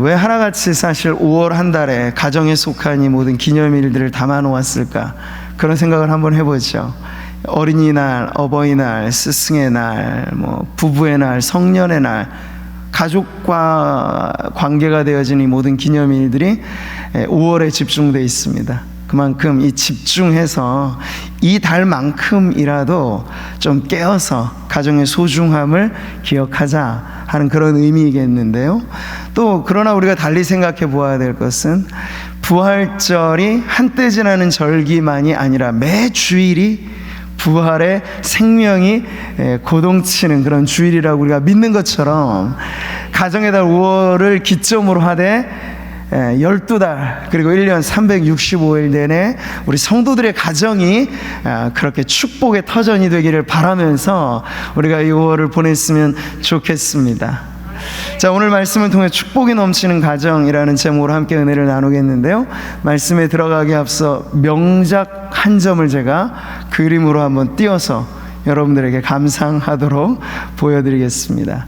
왜 하나같이 사실 5월 한 달에 가정에 속한 이 모든 기념일들을 담아 놓았을까? 그런 생각을 한번 해보죠. 어린이날, 어버이날, 스승의 날, 부부의 날, 성년의 날, 가족과 관계가 되어진 이 모든 기념일들이 5월에 집중되어 있습니다. 그만큼 이 집중해서 이 달만큼이라도 좀 깨어서 가정의 소중함을 기억하자 하는 그런 의미이겠는데요. 또 그러나 우리가 달리 생각해 보아야 될 것은 부활절이 한때 지나는 절기만이 아니라 매 주일이 부활의 생명이 고동치는 그런 주일이라고 우리가 믿는 것처럼 가정의 달 5월을 기점으로 하되 12달 그리고 1년 365일 내내 우리 성도들의 가정이 그렇게 축복의 터전이 되기를 바라면서 우리가 이 5월을 보냈으면 좋겠습니다. 자, 오늘 말씀을 통해 축복이 넘치는 가정이라는 제목으로 함께 은혜를 나누겠는데요, 말씀에 들어가기 앞서 명작 한 점을 제가 그림으로 한번 띄워서 여러분들에게 감상하도록 보여드리겠습니다.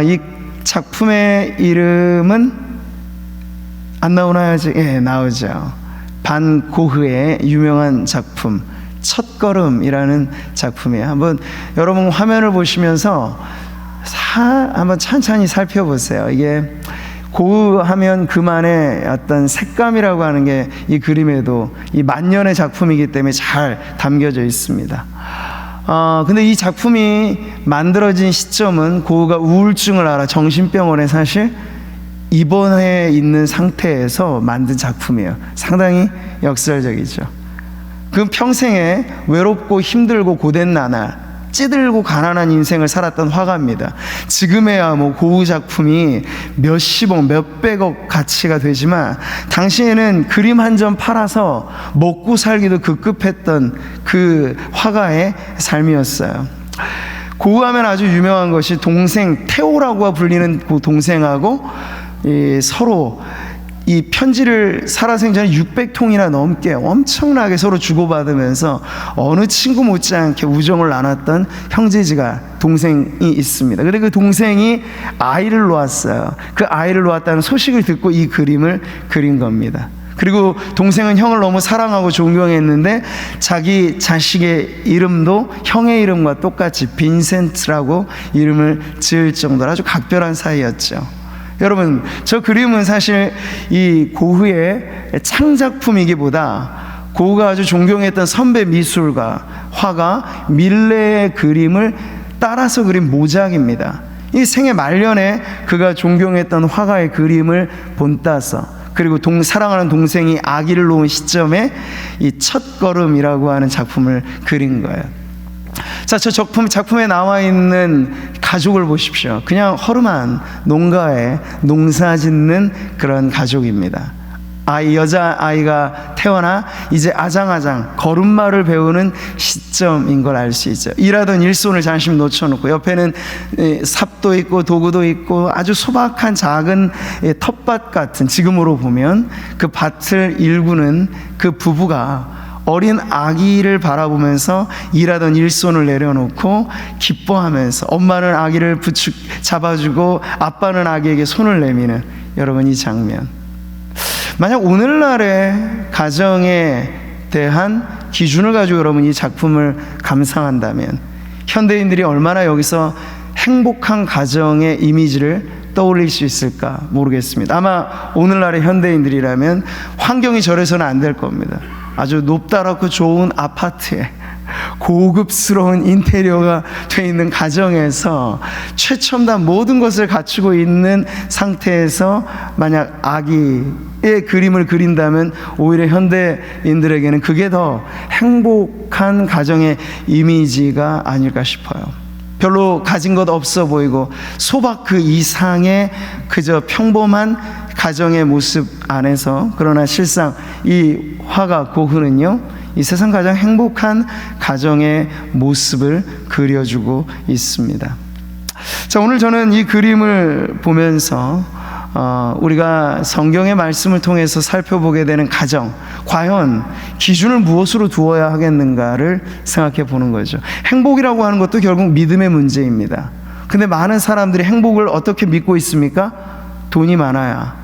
이 작품의 이름은 안 나오나요? 예, 나오죠. 반 고흐의 유명한 작품 첫걸음이라는 작품이에요. 한번 여러분 화면을 보시면서 한번 천천히 살펴보세요. 이게 고흐하면 그만의 어떤 색감이라고 하는 게 이 그림에도 이 만년의 작품이기 때문에 잘 담겨져 있습니다. 근데 이 작품이 만들어진 시점은 고흐가 우울증을 앓아 정신병원에 사실 입원해 있는 상태에서 만든 작품이에요. 상당히 역설적이죠. 그 평생에 외롭고 힘들고 고된 나날, 찌들고 가난한 인생을 살았던 화가입니다. 지금에야 고흐 작품이 몇십억, 몇백억 가치가 되지만 당시에는 그림 한 점 팔아서 먹고 살기도 급급했던 그 화가의 삶이었어요. 고흐하면 아주 유명한 것이 동생 테오라고 불리는 그 동생하고 서로 이 편지를 살아생전에 600통이나 넘게 엄청나게 서로 주고받으면서 어느 친구 못지않게 우정을 나눴던 형제지가 동생이 있습니다. 그런데 그 동생이 아이를 놓았어요. 그 아이를 놓았다는 소식을 듣고 이 그림을 그린 겁니다. 그리고 동생은 형을 너무 사랑하고 존경했는데 자기 자식의 이름도 형의 이름과 똑같이 빈센트라고 이름을 지을 정도로 아주 각별한 사이였죠. 여러분, 저 그림은 사실 이 고흐의 창작품이기보다 고흐가 아주 존경했던 선배 미술가, 화가 밀레의 그림을 따라서 그린 모작입니다. 이 생애 말년에 그가 존경했던 화가의 그림을 본따서, 그리고 사랑하는 동생이 아기를 놓은 시점에 이 첫걸음이라고 하는 작품을 그린 거예요. 자, 저 작품에 나와 있는 가족을 보십시오. 그냥 허름한 농가에 농사 짓는 그런 가족입니다. 여자아이가 태어나 이제 아장아장 걸음마를 배우는 시점인 걸 알 수 있죠. 일하던 일손을 잠시 놓쳐놓고 옆에는 삽도 있고 도구도 있고 아주 소박한 작은 텃밭 같은, 지금으로 보면 그 밭을 일구는 그 부부가 어린 아기를 바라보면서 일하던 일손을 내려놓고 기뻐하면서 엄마는 아기를 잡아주고 아빠는 아기에게 손을 내미는, 여러분 이 장면, 만약 오늘날의 가정에 대한 기준을 가지고 여러분 이 작품을 감상한다면 현대인들이 얼마나 여기서 행복한 가정의 이미지를 떠올릴 수 있을까 모르겠습니다. 아마 오늘날의 현대인들이라면 환경이 저래서는 안 될 겁니다. 아주 높다랗고 좋은 아파트에 고급스러운 인테리어가 되어 있는 가정에서 최첨단 모든 것을 갖추고 있는 상태에서 만약 아기의 그림을 그린다면 오히려 현대인들에게는 그게 더 행복한 가정의 이미지가 아닐까 싶어요. 별로 가진 것 없어 보이고 소박 그 이상의 그저 평범한 가정의 모습 안에서, 그러나 실상 이 화가 고흐는요, 이 세상 가장 행복한 가정의 모습을 그려주고 있습니다. 자, 오늘 저는 이 그림을 보면서 우리가 성경의 말씀을 통해서 살펴보게 되는 가정, 과연 기준을 무엇으로 두어야 하겠는가를 생각해 보는 거죠. 행복이라고 하는 것도 결국 믿음의 문제입니다. 근데 많은 사람들이 행복을 어떻게 믿고 있습니까? 돈이 많아야,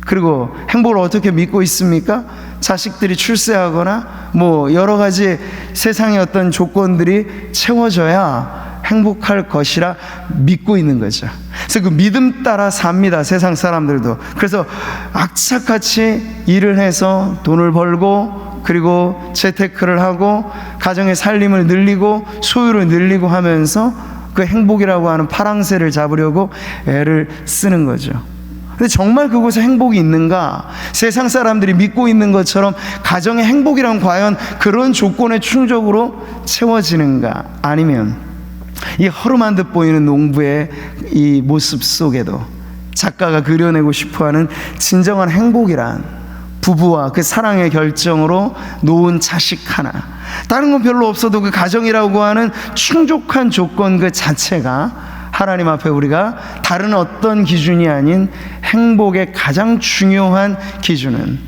그리고 행복을 어떻게 믿고 있습니까? 자식들이 출세하거나 뭐 여러 가지 세상의 어떤 조건들이 채워져야 행복할 것이라 믿고 있는 거죠. 그래서 그 믿음 따라 삽니다, 세상 사람들도. 그래서 악착같이 일을 해서 돈을 벌고, 그리고 재테크를 하고 가정의 살림을 늘리고 소유를 늘리고 하면서 그 행복이라고 하는 파랑새를 잡으려고 애를 쓰는 거죠. 근데 정말 그곳에 행복이 있는가? 세상 사람들이 믿고 있는 것처럼 가정의 행복이란 과연 그런 조건의 충족으로 채워지는가? 아니면 이 허름한 듯 보이는 농부의 이 모습 속에도 작가가 그려내고 싶어하는 진정한 행복이란 부부와 그 사랑의 결정으로 놓은 자식 하나, 다른 건 별로 없어도 그 가정이라고 하는 충족한 조건 그 자체가 하나님 앞에 우리가 다른 어떤 기준이 아닌 행복의 가장 중요한 기준은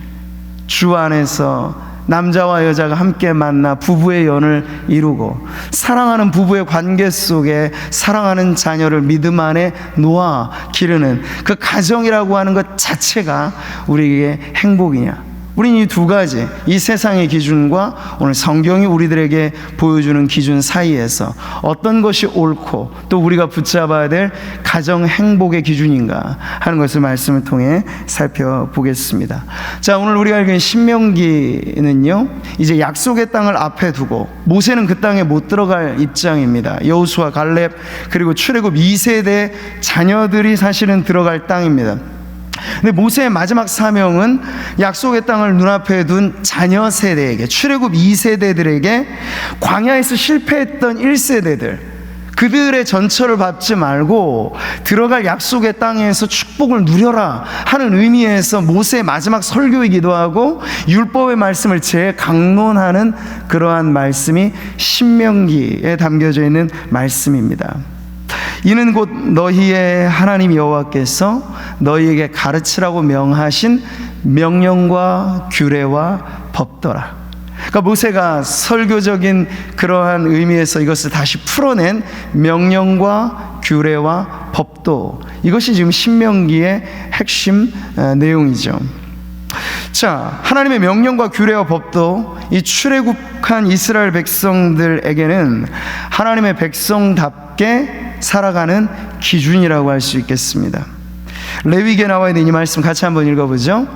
주 안에서 남자와 여자가 함께 만나 부부의 연을 이루고 사랑하는 부부의 관계 속에 사랑하는 자녀를 믿음 안에 놓아 기르는 그 가정이라고 하는 것 자체가 우리에게 행복이냐? 우리는 이 두 가지, 이 세상의 기준과 오늘 성경이 우리들에게 보여주는 기준 사이에서 어떤 것이 옳고 또 우리가 붙잡아야 될 가정 행복의 기준인가 하는 것을 말씀을 통해 살펴보겠습니다. 자, 오늘 우리가 읽은 신명기는요, 이제 약속의 땅을 앞에 두고 모세는 그 땅에 못 들어갈 입장입니다. 여호수아, 갈렙, 그리고 출애굽 2세대 자녀들이 사실은 들어갈 땅입니다. 근데 모세의 마지막 사명은 약속의 땅을 눈앞에 둔 자녀 세대에게, 출애굽 2세대들에게 광야에서 실패했던 1세대들, 그들의 전처를 밟지 말고 들어갈 약속의 땅에서 축복을 누려라 하는 의미에서 모세의 마지막 설교이기도 하고 율법의 말씀을 재강론하는 그러한 말씀이 신명기에 담겨져 있는 말씀입니다. 이는 곧 너희의 하나님 여호와께서 너희에게 가르치라고 명하신 명령과 규례와 법더라. 그러니까 모세가 설교적인 그러한 의미에서 이것을 다시 풀어낸 명령과 규례와 법도, 이것이 지금 신명기의 핵심 내용이죠. 자, 하나님의 명령과 규례와 법도 이 출애굽한 이스라엘 백성들에게는 하나님의 백성답게 살아가는 기준이라고 할 수 있겠습니다. 레위기에 나와 있는 이 말씀 같이 한번 읽어보죠.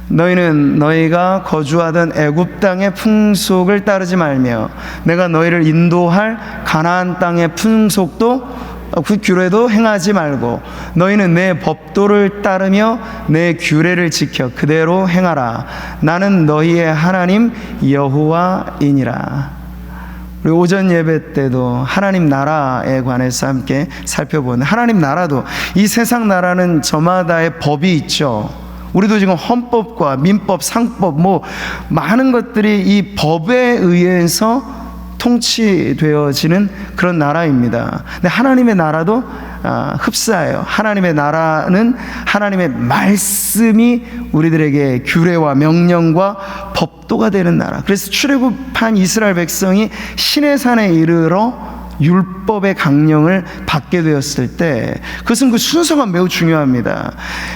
너희는 너희가 거주하던 애굽 땅의 풍속을 따르지 말며 내가 너희를 인도할 가나안 땅의 풍속도 그 규례도 행하지 말고 너희는 내 법도를 따르며 내 규례를 지켜 그대로 행하라. 나는 너희의 하나님 여호와이니라. 우리 오전 예배 때도 하나님 나라에 관해서 함께 살펴보는, 하나님 나라도 이 세상 나라는 저마다의 법이 있죠. 우리도 지금 헌법과 민법, 상법 뭐 많은 것들이 이 법에 의해서 통치되어지는 그런 나라입니다. 근데 하나님의 나라도 흡사해요. 하나님의 나라는 하나님의 말씀이 우리들에게 규례와 명령과 법도가 되는 나라. 그래서 출애굽한 이스라엘 백성이 시내산에 이르러 율법의 강령을 받게 되었을 때 그것은 그 순서가 매우 중요합니다.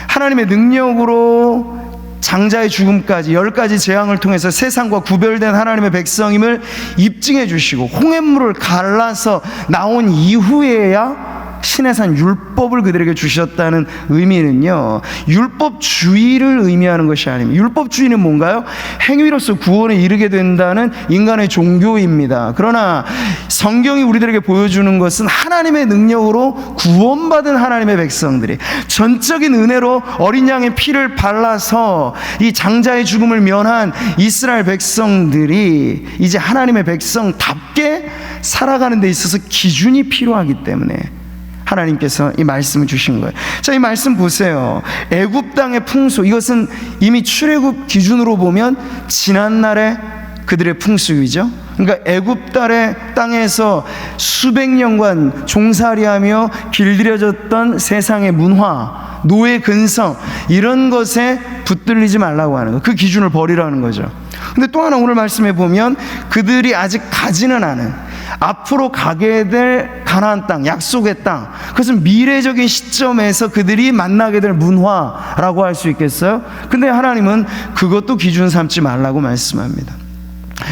하나님의 능력으로 장자의 죽음까지 10가지 재앙을 통해서 세상과 구별된 하나님의 백성임을 입증해 주시고 홍해물을 갈라서 나온 이후에야 시내산 율법을 그들에게 주셨다는 의미는요, 율법주의를 의미하는 것이 아닙니다. 율법주의는 뭔가요? 행위로서 구원에 이르게 된다는 인간의 종교입니다. 그러나 성경이 우리들에게 보여주는 것은 하나님의 능력으로 구원받은 하나님의 백성들이 전적인 은혜로 어린 양의 피를 발라서 이 장자의 죽음을 면한 이스라엘 백성들이 이제 하나님의 백성답게 살아가는 데 있어서 기준이 필요하기 때문에 하나님께서 이 말씀을 주신 거예요. 자, 이 말씀 보세요. 애굽 땅의 풍속, 이것은 이미 출애굽 기준으로 보면 지난날의 그들의 풍습이죠. 그러니까 애굽 땅에서 수백 년간 종살이하며 길들여졌던 세상의 문화, 노예 근성, 이런 것에 붙들리지 말라고 하는 거, 그 기준을 버리라는 거죠. 근데 또 하나 오늘 말씀해 보면 그들이 아직 가지는 않은, 앞으로 가게 될 가나안 땅, 약속의 땅, 그것은 미래적인 시점에서 그들이 만나게 될 문화라고 할 수 있겠어요? 근데 하나님은 그것도 기준 삼지 말라고 말씀합니다.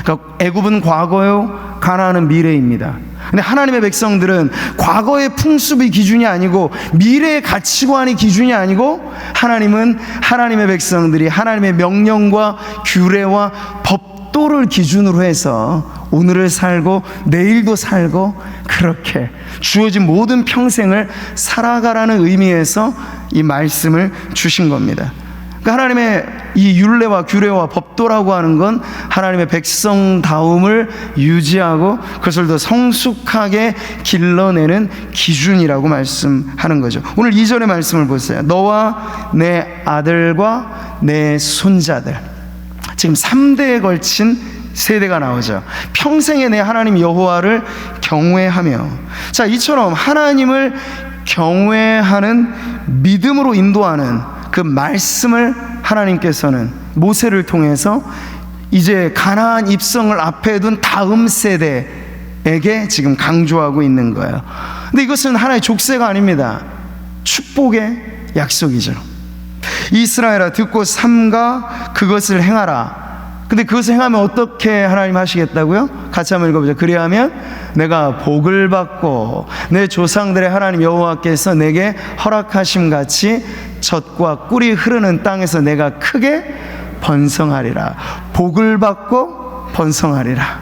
그러니까 애굽은 과거요, 가나안은 미래입니다. 근데 하나님의 백성들은 과거의 풍습이 기준이 아니고 미래의 가치관이 기준이 아니고, 하나님은 하나님의 백성들이 하나님의 명령과 규례와 법도를 기준으로 해서 오늘을 살고 내일도 살고 그렇게 주어진 모든 평생을 살아가라는 의미에서 이 말씀을 주신 겁니다. 그러니까 하나님의 이 율례와 규례와 법도라고 하는 건 하나님의 백성다움을 유지하고 그것을 더 성숙하게 길러내는 기준이라고 말씀하는 거죠. 오늘 2절의 말씀을 보세요. 너와 내 아들과 내 손자들. 지금 3대에 걸친 세대가 나오죠. 평생에 내 하나님 여호와를 경외하며. 자, 이처럼 하나님을 경외하는, 믿음으로 인도하는 그 말씀을 하나님께서는 모세를 통해서 이제 가나안 입성을 앞에 둔 다음 세대에게 지금 강조하고 있는 거예요. 근데 이것은 하나의 족쇄가 아닙니다. 축복의 약속이죠. 이스라엘아, 듣고 삼가 그것을 행하라. 근데 그것을 행하면 어떻게 하나님 하시겠다고요? 같이 한번 읽어보죠. 그리하면 내가 복을 받고 내 조상들의 하나님 여호와께서 내게 허락하심 같이 젖과 꿀이 흐르는 땅에서 내가 크게 번성하리라. 복을 받고 번성하리라.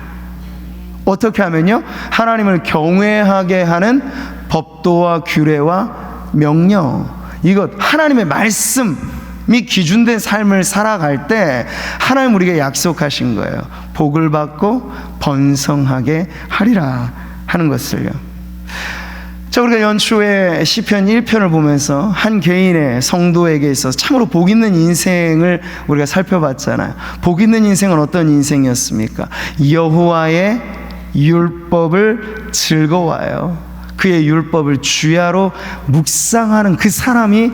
어떻게 하면요? 하나님을 경외하게 하는 법도와 규례와 명령, 이것 하나님의 말씀이 기준된 삶을 살아갈 때 하나님 우리에게 약속하신 거예요. 복을 받고 번성하게 하리라 하는 것을요. 자, 우리가 연초에 시편 1편을 보면서 한 개인의 성도에게 있어서 참으로 복 있는 인생을 우리가 살펴봤잖아요. 복 있는 인생은 어떤 인생이었습니까? 여호와의 율법을 즐거워하여 그의 율법을 주야로 묵상하는 그 사람이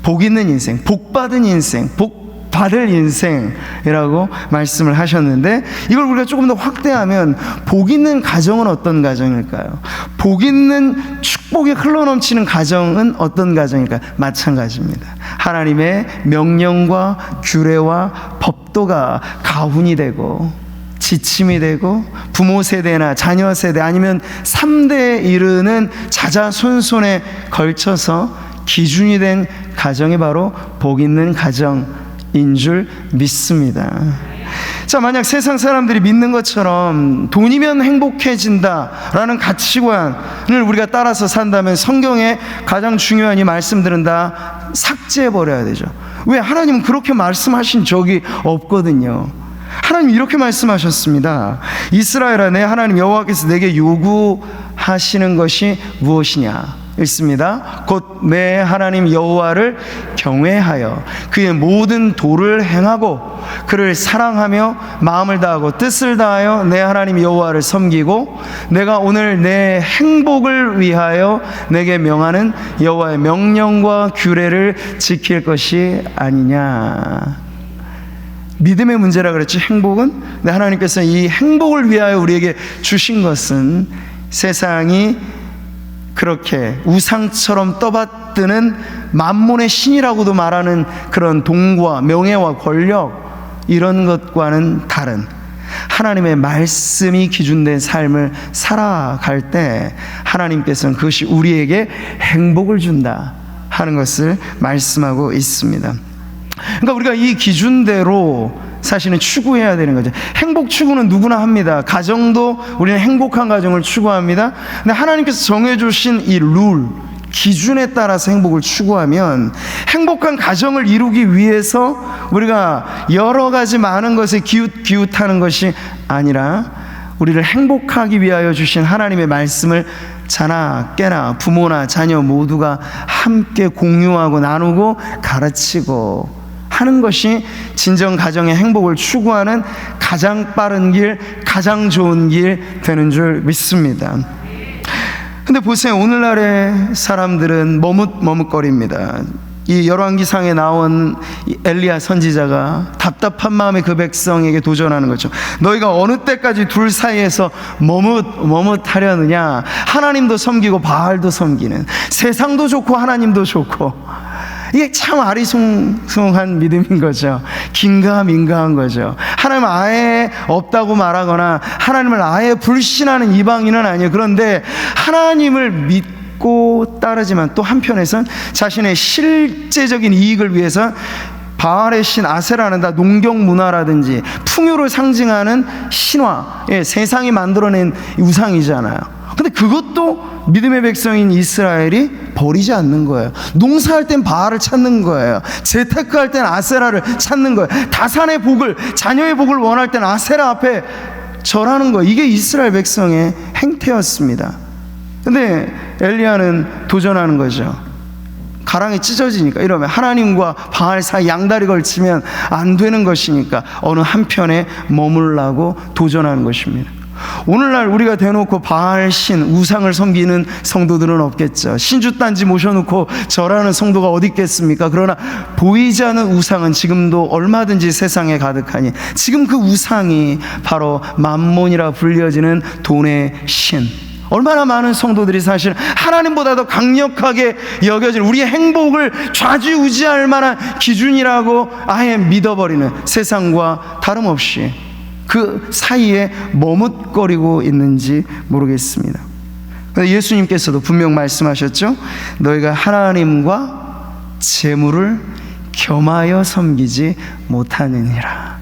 복 있는 인생, 복 받은 인생, 복 받을 인생이라고 말씀을 하셨는데, 이걸 우리가 조금 더 확대하면 복 있는 가정은 어떤 가정일까요? 복 있는 축복이 흘러넘치는 가정은 어떤 가정일까요? 마찬가지입니다. 하나님의 명령과 규례와 법도가 가훈이 되고 지침이 되고 부모 세대나 자녀 세대 아니면 3대에 이르는 자자손손에 걸쳐서 기준이 된 가정이 바로 복 있는 가정인 줄 믿습니다. 자, 만약 세상 사람들이 믿는 것처럼 돈이면 행복해진다라는 가치관을 우리가 따라서 산다면 성경에 가장 중요한 이 말씀들은 다 삭제해버려야 되죠. 왜? 하나님은 그렇게 말씀하신 적이 없거든요. 하나님 이렇게 말씀하셨습니다. 이스라엘아, 내 하나님 여호와께서 내게 요구하시는 것이 무엇이냐? 읽습니다. 곧 내 하나님 여호와를 경외하여 그의 모든 도를 행하고 그를 사랑하며 마음을 다하고 뜻을 다하여 내 하나님 여호와를 섬기고 내가 오늘 내 행복을 위하여 내게 명하는 여호와의 명령과 규례를 지킬 것이 아니냐. 믿음의 문제라 그랬지. 행복은, 네, 하나님께서 이 행복을 위하여 우리에게 주신 것은 세상이 그렇게 우상처럼 떠받드는 만몬의 신이라고도 말하는 그런 돈과 명예와 권력, 이런 것과는 다른 하나님의 말씀이 기준된 삶을 살아갈 때 하나님께서는 그것이 우리에게 행복을 준다 하는 것을 말씀하고 있습니다. 그러니까 우리가 이 기준대로 사실은 추구해야 되는 거죠. 행복 추구는 누구나 합니다. 가정도 우리는 행복한 가정을 추구합니다. 근데 하나님께서 정해주신 이 룰, 기준에 따라서 행복을 추구하면 행복한 가정을 이루기 위해서 우리가 여러 가지 많은 것에 기웃하는 것이 아니라 우리를 행복하기 위하여 주신 하나님의 말씀을 자나 깨나 부모나 자녀 모두가 함께 공유하고 나누고 가르치고 하는 것이 진정 가정의 행복을 추구하는 가장 빠른 길, 가장 좋은 길 되는 줄 믿습니다. 근데 보세요. 오늘날의 사람들은 머뭇머뭇거립니다. 이 열왕기상에 나온 이 엘리야 선지자가 답답한 마음에 그 백성에게 도전하는 거죠. 너희가 어느 때까지 둘 사이에서 머뭇하려느냐? 하나님도 섬기고 바알도 섬기는, 세상도 좋고 하나님도 좋고. 이게 참 아리송송한 믿음인 거죠. 긴가민가한 거죠. 하나님 아예 없다고 말하거나 하나님을 아예 불신하는 이방인은 아니에요. 그런데 하나님을 믿고 따르지만 또 한편에선 자신의 실제적인 이익을 위해서 바알의 신 아세라는 다 농경 문화라든지 풍요를 상징하는 신화, 세상이 만들어낸 우상이잖아요. 근데 그것도 믿음의 백성인 이스라엘이 버리지 않는 거예요. 농사할 땐 바알을 찾는 거예요. 재테크할 땐 아세라를 찾는 거예요. 다산의 복을, 자녀의 복을 원할 땐 아세라 앞에 절하는 거예요. 이게 이스라엘 백성의 행태였습니다. 근데 엘리야는 도전하는 거죠. 가랑이 찢어지니까, 이러면 하나님과 바알 사이 양다리 걸치면 안 되는 것이니까 어느 한편에 머물라고 도전하는 것입니다. 오늘날 우리가 대놓고 바알 신 우상을 섬기는 성도들은 없겠죠. 신주단지 모셔놓고 절하는 성도가 어디 있겠습니까? 그러나 보이지 않는 우상은 지금도 얼마든지 세상에 가득하니, 지금 그 우상이 바로 맘몬이라 불려지는 돈의 신. 얼마나 많은 성도들이 사실 하나님보다 더 강력하게 여겨질, 우리의 행복을 좌지우지할 만한 기준이라고 아예 믿어버리는, 세상과 다름없이 그 사이에 머뭇거리고 있는지 모르겠습니다. 예수님께서도 분명 말씀하셨죠. 너희가 하나님과 재물을 겸하여 섬기지 못하느니라.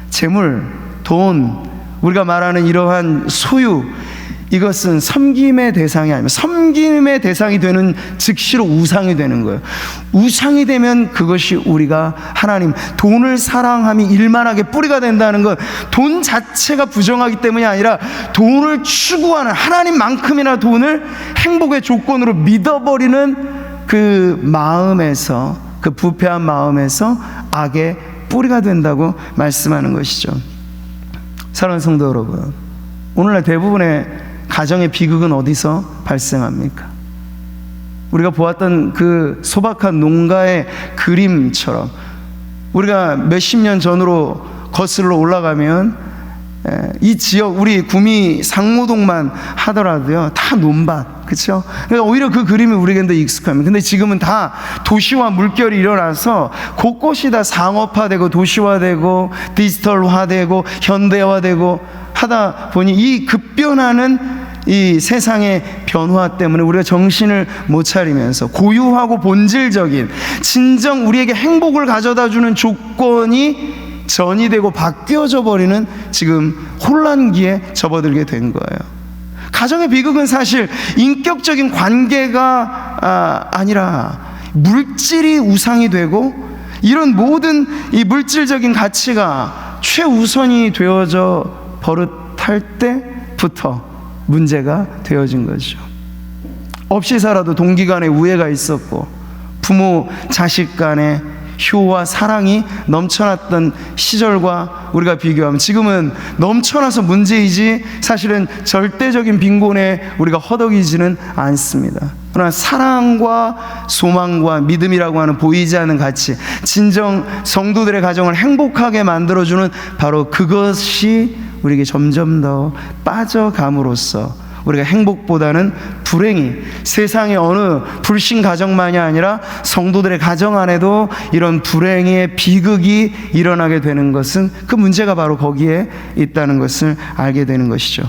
재물, 돈, 우리가 말하는 이러한 소유, 이것은 섬김의 대상이 아니면 섬김의 대상이 되는 즉시로 우상이 되는 거예요. 우상이 되면 그것이 우리가 하나님, 돈을 사랑함이 일만하게 뿌리가 된다는 것, 돈 자체가 부정하기 때문이 아니라 돈을 추구하는, 하나님만큼이나 돈을 행복의 조건으로 믿어버리는 그 마음에서, 그 부패한 마음에서 악의 뿌리가 된다고 말씀하는 것이죠. 사랑하는 성도 여러분, 오늘날 대부분의 가정의 비극은 어디서 발생합니까? 우리가 보았던 그 소박한 농가의 그림처럼 우리가 몇십 년 전으로 거슬러 올라가면 이 지역, 우리 구미 상무동만 하더라도요, 다 논밭, 그렇죠? 그러니까 오히려 그 그림이 우리에게 더 익숙합니다. 근데 지금은 다 도시화 물결이 일어나서 곳곳이 다 상업화되고 도시화되고 디지털화되고 현대화되고 하다 보니 이 급변하는 이 세상의 변화 때문에 우리가 정신을 못 차리면서 고유하고 본질적인, 진정 우리에게 행복을 가져다주는 조건이 전이되고 바뀌어져 버리는 지금 혼란기에 접어들게 된 거예요. 가정의 비극은 사실 인격적인 관계가 아니라 물질이 우상이 되고, 이런 모든 이 물질적인 가치가 최우선이 되어져 버릇할 때부터 문제가 되어진 거죠. 없이 살아도 동기 간에 우애가 있었고, 부모 자식 간에 효와 사랑이 넘쳐났던 시절과 우리가 비교하면 지금은 넘쳐나서 문제이지 사실은 절대적인 빈곤에 우리가 허덕이지는 않습니다. 그러나 사랑과 소망과 믿음이라고 하는 보이지 않는 가치, 진정 성도들의 가정을 행복하게 만들어주는 바로 그것이 우리에게 점점 더 빠져감으로써 우리가 행복보다는 불행이, 세상의 어느 불신 가정만이 아니라 성도들의 가정 안에도 이런 불행의 비극이 일어나게 되는 것은, 그 문제가 바로 거기에 있다는 것을 알게 되는 것이죠.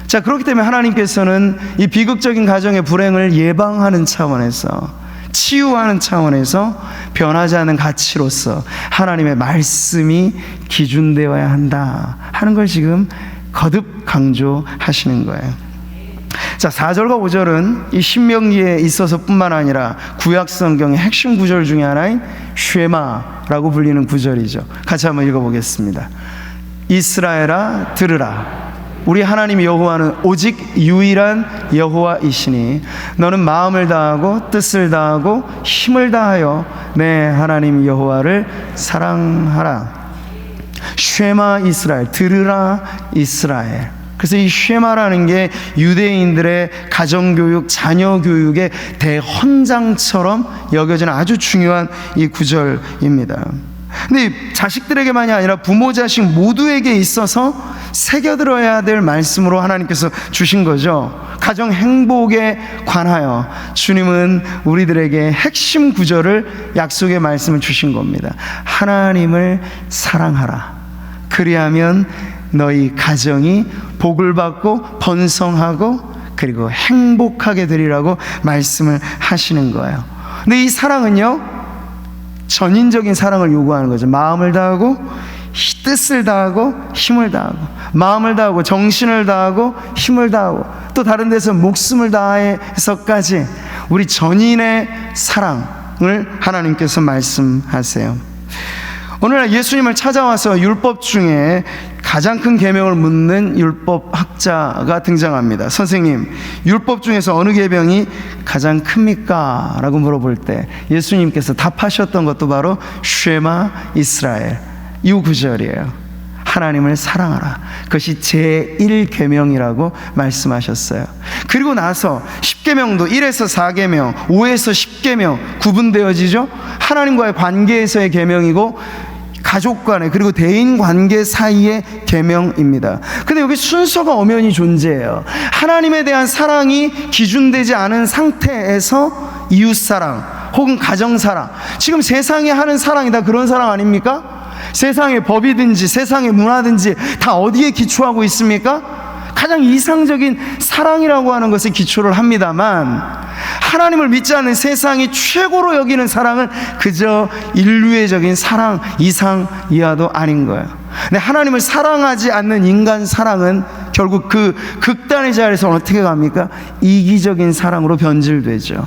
자, 그렇기 때문에 하나님께서는 이 비극적인 가정의 불행을 예방하는 차원에서, 치유하는 차원에서 변하지 않은 가치로서 하나님의 말씀이 기준되어야 한다 하는 걸 지금 거듭 강조하시는 거예요. 자, 4절과 5절은 이 신명기에 있어서 뿐만 아니라 구약 성경의 핵심 구절 중에 하나인 쉐마라고 불리는 구절이죠. 같이 한번 읽어보겠습니다. 이스라엘아 들으라, 우리 하나님 여호와는 오직 유일한 여호와이시니 너는 마음을 다하고 뜻을 다하고 힘을 다하여 내 하나님 여호와를 사랑하라. 쉐마 이스라엘, 들으라 이스라엘. 그래서 이 쉐마라는 게 유대인들의 가정교육, 자녀교육의 대헌장처럼 여겨지는 아주 중요한 이 구절입니다. 근데 자식들에게만이 아니라 부모, 자식 모두에게 있어서 새겨들어야 될 말씀으로 하나님께서 주신 거죠. 가정 행복에 관하여 주님은 우리들에게 핵심 구절을, 약속의 말씀을 주신 겁니다. 하나님을 사랑하라. 그리하면 너희 가정이 복을 받고 번성하고 그리고 행복하게 되리라고 말씀을 하시는 거예요. 근데 이 사랑은요, 전인적인 사랑을 요구하는 거죠. 마음을 다하고 뜻을 다하고 힘을 다하고, 마음을 다하고 정신을 다하고 힘을 다하고, 또 다른 데서 목숨을 다해서까지 우리 전인의 사랑을 하나님께서 말씀하세요. 오늘날 예수님을 찾아와서 율법 중에 가장 큰 계명을 묻는 율법학자가 등장합니다. 선생님, 율법 중에서 어느 계명이 가장 큽니까? 라고 물어볼 때 예수님께서 답하셨던 것도 바로 쉐마 이스라엘, 이 구절이에요. 하나님을 사랑하라. 그것이 제1계명이라고 말씀하셨어요. 그리고 나서 10계명도 1에서 4계명, 5에서 10계명 구분되어지죠. 하나님과의 관계에서의 계명이고 가족 간의, 그리고 대인 관계 사이의 계명입니다. 근데 여기 순서가 엄연히 존재해요. 하나님에 대한 사랑이 기준되지 않은 상태에서 이웃사랑 혹은 가정사랑, 지금 세상이 하는 사랑이 다 그런 사랑 아닙니까? 세상의 법이든지 세상의 문화든지 다 어디에 기초하고 있습니까? 가장 이상적인 사랑이라고 하는 것에 기초를 합니다만, 하나님을 믿지 않는 세상이 최고로 여기는 사랑은 그저 인류애적인 사랑 이상 이하도 아닌 거예요. 근데 하나님을 사랑하지 않는 인간 사랑은 결국 그 극단의 자리에서 어떻게 갑니까? 이기적인 사랑으로 변질되죠.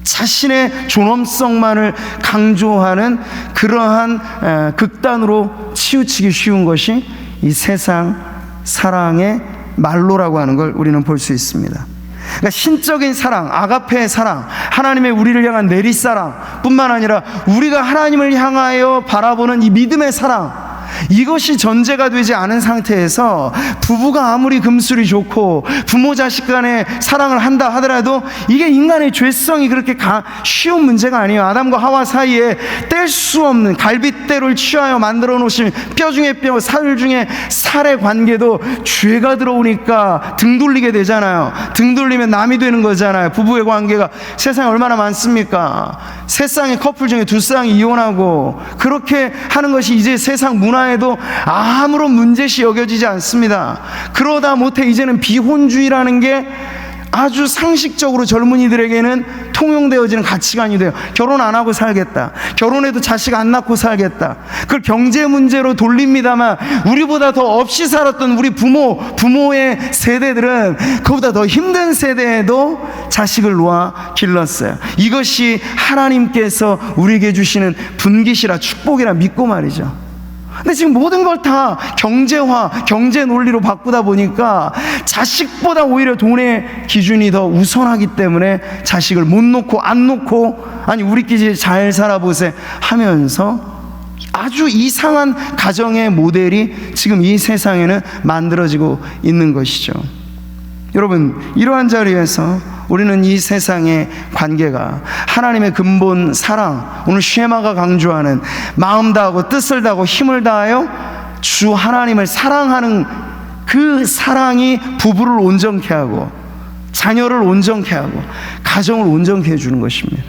자신의 존엄성만을 강조하는 그러한 극단으로 치우치기 쉬운 것이 이 세상 사랑의 말로라고 하는 걸 우리는 볼 수 있습니다. 그러니까 신적인 사랑, 아가페의 사랑, 하나님의 우리를 향한 내리사랑 뿐만 아니라 우리가 하나님을 향하여 바라보는 이 믿음의 사랑, 이것이 전제가 되지 않은 상태에서 부부가 아무리 금술이 좋고 부모 자식 간의 사랑을 한다 하더라도 이게 인간의 죄성이 그렇게 쉬운 문제가 아니에요. 아담과 하와 사이에 뗄 수 없는 갈빗대를 취하여 만들어 놓으신 뼈 중에 뼈, 살 중에 살의 관계도 죄가 들어오니까 등 돌리게 되잖아요. 등 돌리면 남이 되는 거잖아요. 부부의 관계가 세상에 얼마나 많습니까? 세 쌍의 커플 중에 두 쌍이 이혼하고, 그렇게 하는 것이 이제 세상 문화에도 아무런 문제시 여겨지지 않습니다. 그러다 못해 이제는 비혼주의라는 게 아주 상식적으로 젊은이들에게는 통용되어지는 가치관이 돼요. 결혼 안 하고 살겠다, 결혼해도 자식 안 낳고 살겠다, 그걸 경제 문제로 돌립니다만, 우리보다 더 없이 살았던 우리 부모의 세대들은 그보다 더 힘든 세대에도 자식을 놓아 길렀어요. 이것이 하나님께서 우리에게 주시는 분깃이라 축복이라 믿고 말이죠. 근데 지금 모든 걸 다 경제화, 경제 논리로 바꾸다 보니까 자식보다 오히려 돈의 기준이 더 우선하기 때문에 자식을 못 놓고 안 놓고, 아니 우리끼리 잘 살아보세 하면서 아주 이상한 가정의 모델이 지금 이 세상에는 만들어지고 있는 것이죠. 여러분, 이러한 자리에서 우리는 이 세상의 관계가 하나님의 근본 사랑, 오늘 쉐마가 강조하는 마음 다하고 뜻을 다하고 힘을 다하여 주 하나님을 사랑하는 그 사랑이 부부를 온전케 하고 자녀를 온전케 하고 가정을 온전케 해주는 것입니다.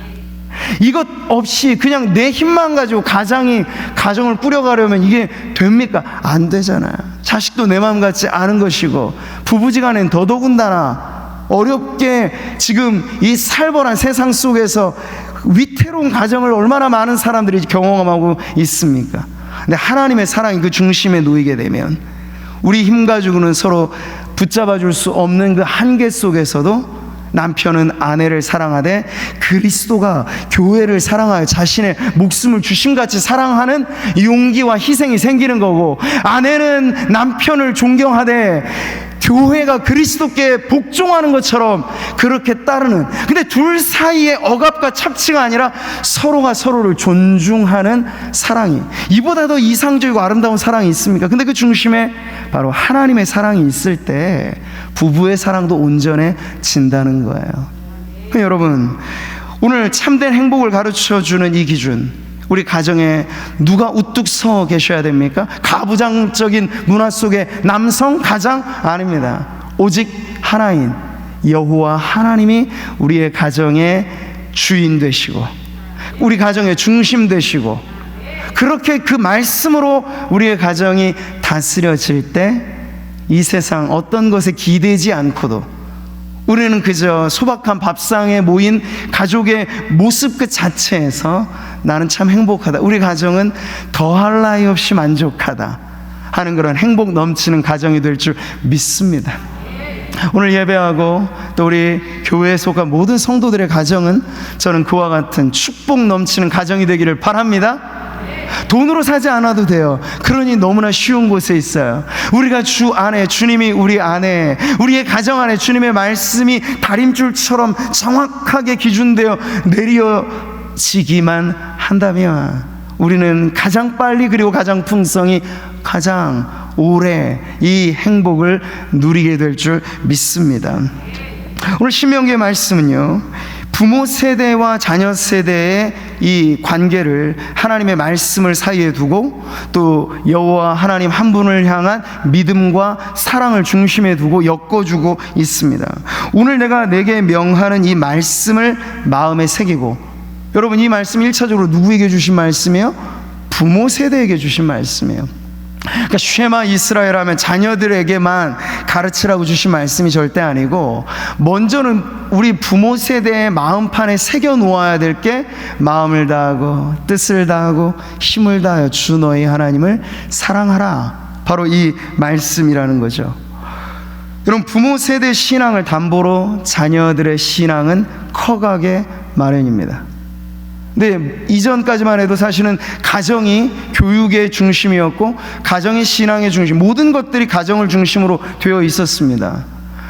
이것 없이 그냥 내 힘만 가지고 가정을 꾸려가려면 이게 됩니까? 안 되잖아요. 자식도 내 마음 같지 않은 것이고, 부부지간엔 더더군다나 어렵게 지금 이 살벌한 세상 속에서 위태로운 가정을 얼마나 많은 사람들이 경험하고 있습니까? 근데 하나님의 사랑이 그 중심에 놓이게 되면 우리 힘 가지고는 서로 붙잡아줄 수 없는 그 한계 속에서도 남편은 아내를 사랑하되 그리스도가 교회를 사랑하여 자신의 목숨을 주심같이 사랑하는 용기와 희생이 생기는 거고, 아내는 남편을 존경하되 교회가 그리스도께 복종하는 것처럼 그렇게 따르는, 근데 둘 사이의 억압과 착취가 아니라 서로가 서로를 존중하는 사랑이, 이보다 더 이상적이고 아름다운 사랑이 있습니까? 근데 그 중심에 바로 하나님의 사랑이 있을 때 부부의 사랑도 온전해진다는 거예요. 여러분, 오늘 참된 행복을 가르쳐주는 이 기준, 우리 가정에 누가 우뚝 서 계셔야 됩니까? 가부장적인 문화 속의 남성 가장? 아닙니다. 오직 하나인 여호와 하나님이 우리의 가정의 주인 되시고 우리 가정의 중심 되시고, 그렇게 그 말씀으로 우리의 가정이 다스려질 때 이 세상 어떤 것에 기대지 않고도 우리는 그저 소박한 밥상에 모인 가족의 모습 그 자체에서 나는 참 행복하다, 우리 가정은 더할 나위 없이 만족하다 하는 그런 행복 넘치는 가정이 될 줄 믿습니다. 오늘 예배하고 또 우리 교회에 속한 모든 성도들의 가정은 저는 그와 같은 축복 넘치는 가정이 되기를 바랍니다. 돈으로 사지 않아도 돼요. 그러니 너무나 쉬운 곳에 있어요. 우리가 주 안에, 주님이 우리 안에, 우리의 가정 안에 주님의 말씀이 다림줄처럼 정확하게 기준되어 내려지기만 한다면 우리는 가장 빨리, 그리고 가장 풍성히, 가장 오래 이 행복을 누리게 될 줄 믿습니다. 오늘 신명기의 말씀은요, 부모 세대와 자녀 세대의 이 관계를 하나님의 말씀을 사이에 두고 또 여호와 하나님 한 분을 향한 믿음과 사랑을 중심에 두고 엮어주고 있습니다. 오늘 내가 내게 명하는 이 말씀을 마음에 새기고, 여러분, 이 말씀 1차적으로 누구에게 주신 말씀이에요? 부모 세대에게 주신 말씀이에요. 그러니까 쉐마 이스라엘 하면 자녀들에게만 가르치라고 주신 말씀이 절대 아니고, 먼저는 우리 부모 세대의 마음판에 새겨 놓아야 될 게 마음을 다하고 뜻을 다하고 힘을 다하여 주 너희 하나님을 사랑하라, 바로 이 말씀이라는 거죠. 여러분, 부모 세대 신앙을 담보로 자녀들의 신앙은 커가게 마련입니다. 근데 이전까지만 해도 사실은 가정이 교육의 중심이었고 가정이 신앙의 중심, 모든 것들이 가정을 중심으로 되어 있었습니다.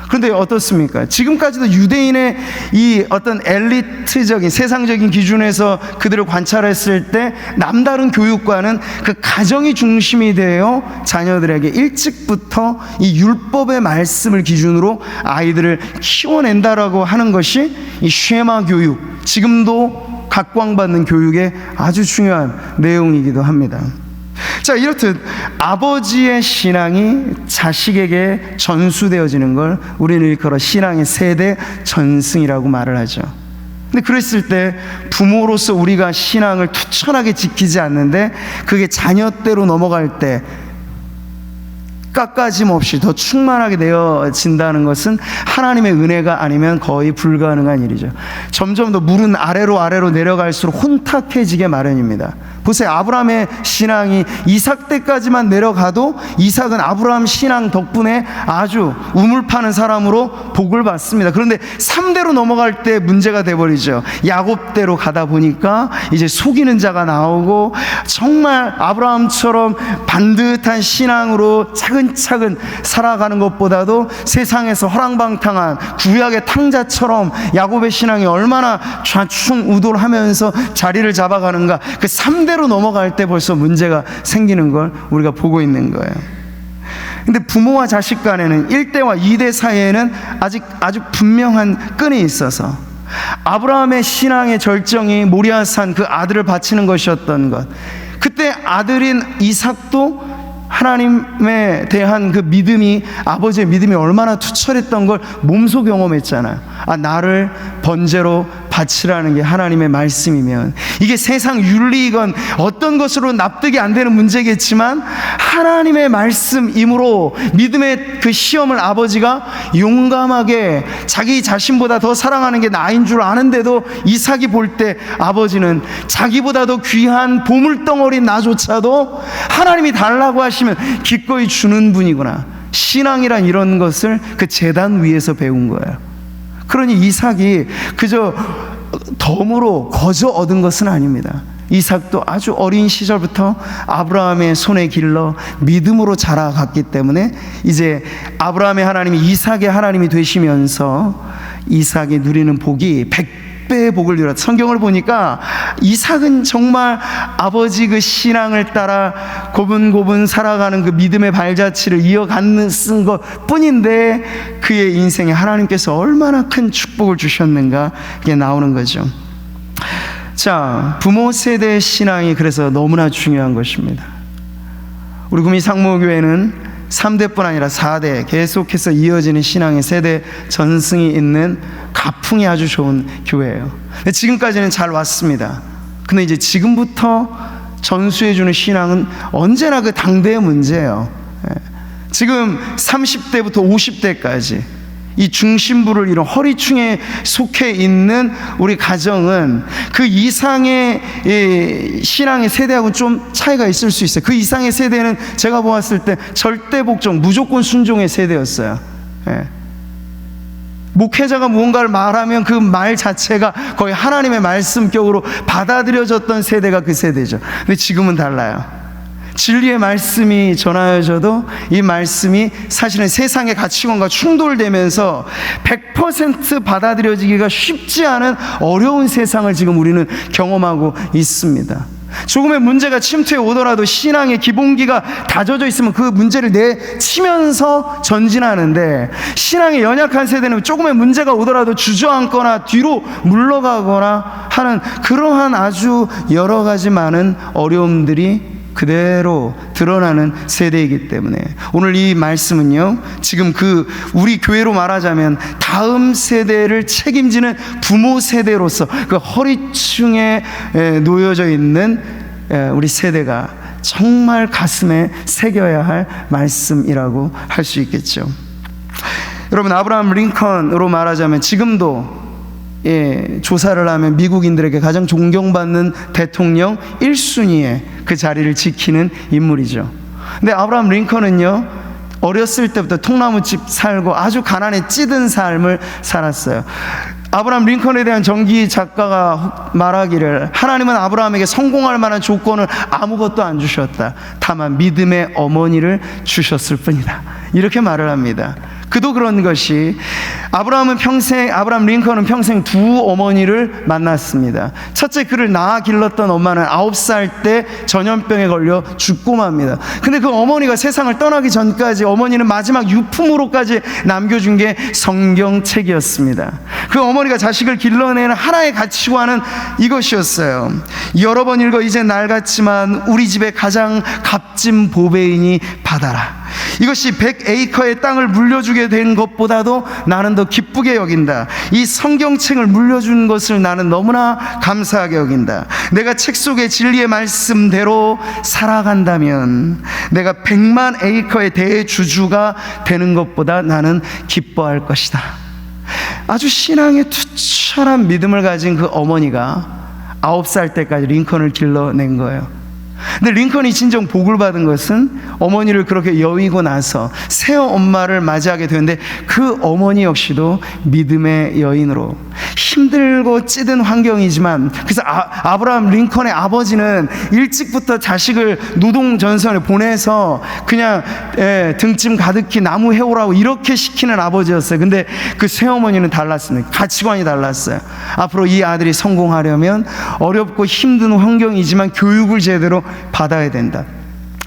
그런데 어떻습니까? 지금까지도 유대인의 이 어떤 엘리트적인 세상적인 기준에서 그들을 관찰했을 때 남다른 교육과는 그 가정이 중심이 되어 자녀들에게 일찍부터 이 율법의 말씀을 기준으로 아이들을 키워낸다라고 하는 것이 이 쉐마 교육, 지금도 각광받는 교육의 아주 중요한 내용이기도 합니다. 자, 이렇듯 아버지의 신앙이 자식에게 전수되어지는 걸 우리는 일컬어 신앙의 세대 전승이라고 말을 하죠. 근데 그랬을 때 부모로서 우리가 신앙을 투철하게 지키지 않는데 그게 자녀 때로 넘어갈 때 깎아짐 없이 더 충만하게 되어진다는 것은 하나님의 은혜가 아니면 거의 불가능한 일이죠. 점점 더 물은 아래로 내려갈수록 혼탁해지게 마련입니다. 보세요, 아브라함의 신앙이 이삭 때까지만 내려가도 이삭은 아브라함 신앙 덕분에 아주 우물 파는 사람으로 복을 받습니다. 그런데 3대로 넘어갈 때 문제가 돼버리죠. 야곱 때로 가다 보니까 이제 속이는 자가 나오고, 정말 아브라함처럼 반듯한 신앙으로 차근차근 살아가는 것보다도 세상에서 허랑방탕한 구약의 탕자처럼 야곱의 신앙이 얼마나 좌충우돌하면서 자리를 잡아가는가, 그 3대로 넘어갈 때 벌써 문제가 생기는 걸 우리가 보고 있는 거예요. 근데 부모와 자식 간에는 1대와 2대 사이에는 아직 아주 분명한 끈이 있어서 아브라함의 신앙의 절정이 모리아산 그 아들을 바치는 것이었던 것, 그때 아들인 이삭도 하나님에 대한 그 믿음이, 아버지의 믿음이 얼마나 투철했던 걸 몸소 경험했잖아요. 아, 나를 번제로 바치라는 게 하나님의 말씀이면, 이게 세상 윤리이건 어떤 것으로 납득이 안 되는 문제겠지만 하나님의 말씀이므로 믿음의 그 시험을 아버지가 용감하게 자기 자신보다 더 사랑하는 게 나인 줄 아는데도 이삭이 볼 때 아버지는 자기보다 더 귀한 보물덩어리 나조차도 하나님이 달라고 하시면 기꺼이 주는 분이구나, 신앙이란 이런 것을 그 제단 위에서 배운 거예요. 그러니 이삭이 그저 덤으로 거저 얻은 것은 아닙니다. 이삭도 아주 어린 시절부터 아브라함의 손에 길러 믿음으로 자라갔기 때문에 이제 아브라함의 하나님이 이삭의 하나님이 되시면서 이삭이 누리는 복이 100배의 복을 누렸다. 성경을 보니까 이삭은 정말 아버지 그 신앙을 따라 고분고분 살아가는 그 믿음의 발자취를 이어가는 것 뿐인데 그의 인생에 하나님께서 얼마나 큰 축복을 주셨는가, 이게 나오는 거죠. 자, 부모 세대의 신앙이 그래서 너무나 중요한 것입니다. 우리 구미 상무교회는 3대뿐 아니라 4대 계속해서 이어지는 신앙의 세대 전승이 있는 가풍이 아주 좋은 교회예요. 지금까지는 잘 왔습니다. 근데 이제 지금부터 전수해주는 신앙은 언제나 그 당대의 문제예요. 지금 30대부터 50대까지 이 중심부를 이룬 허리충에 속해 있는 우리 가정은 그 이상의 신앙의 세대하고는 좀 차이가 있을 수 있어요. 그 이상의 세대는 제가 보았을 때 절대 복종, 무조건 순종의 세대였어요. 목회자가 무언가를 말하면 그 말 자체가 거의 하나님의 말씀격으로 받아들여졌던 세대가 그 세대죠. 근데 지금은 달라요. 진리의 말씀이 전하여져도 이 말씀이 사실은 세상의 가치관과 충돌되면서 100% 받아들여지기가 쉽지 않은 어려운 세상을 지금 우리는 경험하고 있습니다. 조금의 문제가 침투해 오더라도 신앙의 기본기가 다져져 있으면 그 문제를 내치면서 전진하는데, 신앙이 연약한 세대는 조금의 문제가 오더라도 주저앉거나 뒤로 물러가거나 하는 그러한 아주 여러 가지 많은 어려움들이 그대로 드러나는 세대이기 때문에 오늘 이 말씀은요, 지금 그 우리 교회로 말하자면 다음 세대를 책임지는 부모 세대로서 그 허리층에 놓여져 있는 우리 세대가 정말 가슴에 새겨야 할 말씀이라고 할 수 있겠죠. 여러분, 아브라함 링컨으로 말하자면 지금도 조사를 하면 미국인들에게 가장 존경받는 대통령 1순위에 그 자리를 지키는 인물이죠. 근데 아브라함 링컨은요, 어렸을 때부터 통나무집 살고 아주 가난에 찌든 삶을 살았어요. 아브라함 링컨에 대한 전기 작가가 말하기를, 하나님은 아브라함에게 성공할 만한 조건을 아무것도 안 주셨다. 다만 믿음의 어머니를 주셨을 뿐이다. 이렇게 말을 합니다. 그도 그런 것이 아브라함 링컨은 평생 두 어머니를 만났습니다. 첫째, 그를 낳아 길렀던 엄마는 9살 때 전염병에 걸려 죽고 맙니다. 근데 그 어머니가 세상을 떠나기 전까지 어머니는 마지막 유품으로까지 남겨준 게 성경책이었습니다. 그 어머니가 자식을 길러내는 하나의 가치관은 이것이었어요. 여러 번 읽어 이제 낡았지만 우리 집의 가장 값진 보배이니 받아라. 이것이 100에이커의 땅을 물려주게 된 것보다도 나는 더 기쁘게 여긴다. 이 성경책을 물려준 것을 나는 너무나 감사하게 여긴다. 내가 책 속의 진리의 말씀대로 살아간다면 내가 100만 에이커의 대주주가 되는 것보다 나는 기뻐할 것이다. 아주 신앙에 투철한 믿음을 가진 그 어머니가 9살 때까지 링컨을 길러낸 거예요. 근데 링컨이 진정 복을 받은 것은 어머니를 그렇게 여의고 나서 새엄마를 맞이하게 되는데, 그 어머니 역시도 믿음의 여인으로 힘들고 찌든 환경이지만, 그래서 아브라함 링컨의 아버지는 일찍부터 자식을 노동전선에 보내서 그냥 등짐 가득히 나무 해오라고 이렇게 시키는 아버지였어요. 근데 그 새어머니는 달랐습니다. 가치관이 달랐어요. 앞으로 이 아들이 성공하려면 어렵고 힘든 환경이지만 교육을 제대로 받아야 된다.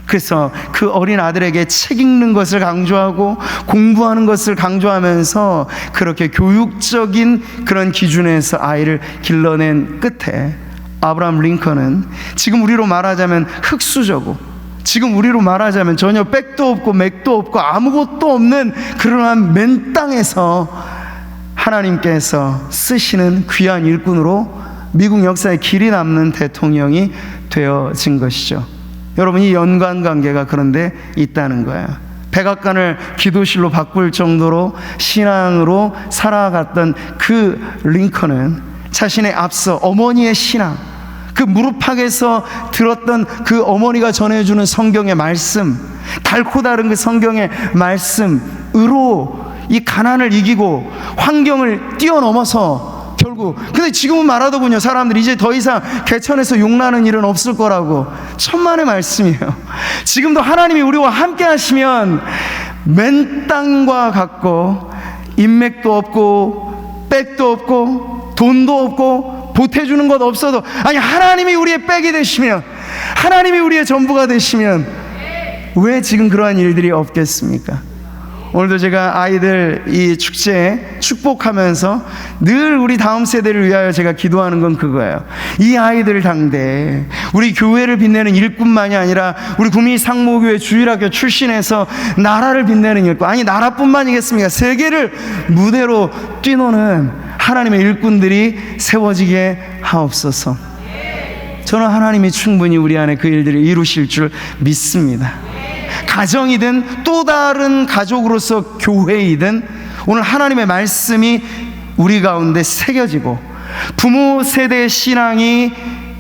그래서 그 어린 아들에게 책 읽는 것을 강조하고 공부하는 것을 강조하면서 그렇게 교육적인 그런 기준에서 아이를 길러낸 끝에 아브라함 링컨은 지금 우리로 말하자면 흙수저고, 지금 우리로 말하자면 전혀 백도 없고 맥도 없고 아무것도 없는 그러한 맨 땅에서 하나님께서 쓰시는 귀한 일꾼으로 미국 역사에 길이 남는 대통령이 되어진 것이죠. 여러분, 이 연관관계가 그런데 있다는 거예요. 백악관을 기도실로 바꿀 정도로 신앙으로 살아갔던 그 링컨은 자신의 앞서 어머니의 신앙, 그 무릎팍에서 들었던 그 어머니가 전해주는 성경의 말씀, 달고 다른 그 성경의 말씀으로 이 가난을 이기고 환경을 뛰어넘어서 결국. 근데 지금은 말하더군요. 사람들이 이제 더 이상 개천에서 용나는 일은 없을 거라고. 천만의 말씀이에요. 지금도 하나님이 우리와 함께 하시면 맨 땅과 같고 인맥도 없고 백도 없고 돈도 없고 보태주는 것 없어도, 아니 하나님이 우리의 백이 되시면, 하나님이 우리의 전부가 되시면 왜 지금 그러한 일들이 없겠습니까? 오늘도 제가 아이들 이 축제에 축복하면서 늘 우리 다음 세대를 위하여 제가 기도하는 건 그거예요. 이 아이들 당대 우리 교회를 빛내는 일꾼만이 아니라 우리 구미 상모교회 주일학교 출신해서 나라를 빛내는 일꾼, 아니 나라뿐만이겠습니까? 세계를 무대로 뛰노는 하나님의 일꾼들이 세워지게 하옵소서. 저는 하나님이 충분히 우리 안에 그 일들을 이루실 줄 믿습니다. 가정이든 또 다른 가족으로서 교회이든 오늘 하나님의 말씀이 우리 가운데 새겨지고 부모 세대의 신앙이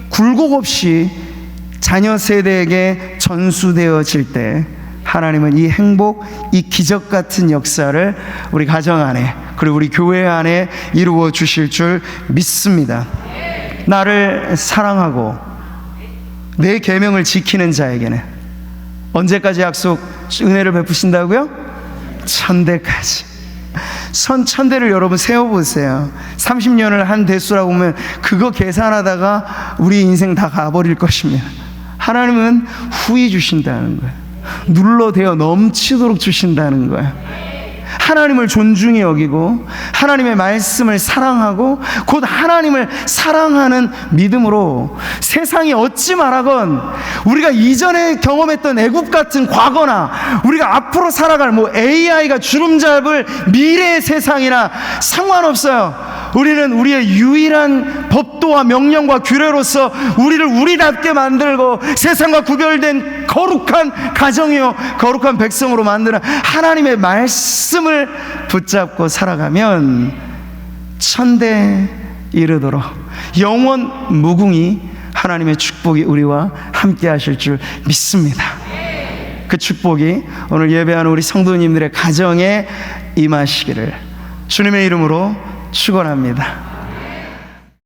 굴곡 없이 자녀 세대에게 전수되어질 때 하나님은 이 행복, 이 기적 같은 역사를 우리 가정 안에 그리고 우리 교회 안에 이루어 주실 줄 믿습니다. 나를 사랑하고 내 계명을 지키는 자에게는 언제까지 약속, 은혜를 베푸신다고요? 천대까지. 천대를 여러분 세워보세요. 30년을 한 대수라고 보면 그거 계산하다가 우리 인생 다 가버릴 것입니다. 하나님은 후히 주신다는 거예요. 눌러대어 넘치도록 주신다는 거예요. 하나님을 존중히 여기고 하나님의 말씀을 사랑하고 곧 하나님을 사랑하는 믿음으로 세상이 어찌 말하건 우리가 이전에 경험했던 애굽 같은 과거나 우리가 앞으로 살아갈 AI가 주름 잡을 미래의 세상이나 상관없어요. 우리는 우리의 유일한 법도와 명령과 규례로서 우리를 우리답게 만들고 세상과 구별된 거룩한 가정이요 거룩한 백성으로 만드는 하나님의 말씀을 붙잡고 살아가면 천대에 이르도록 영원 무궁히 하나님의 축복이 우리와 함께 하실 줄 믿습니다. 그 축복이 오늘 예배하는 우리 성도님들의 가정에 임하시기를 주님의 이름으로 축원합니다.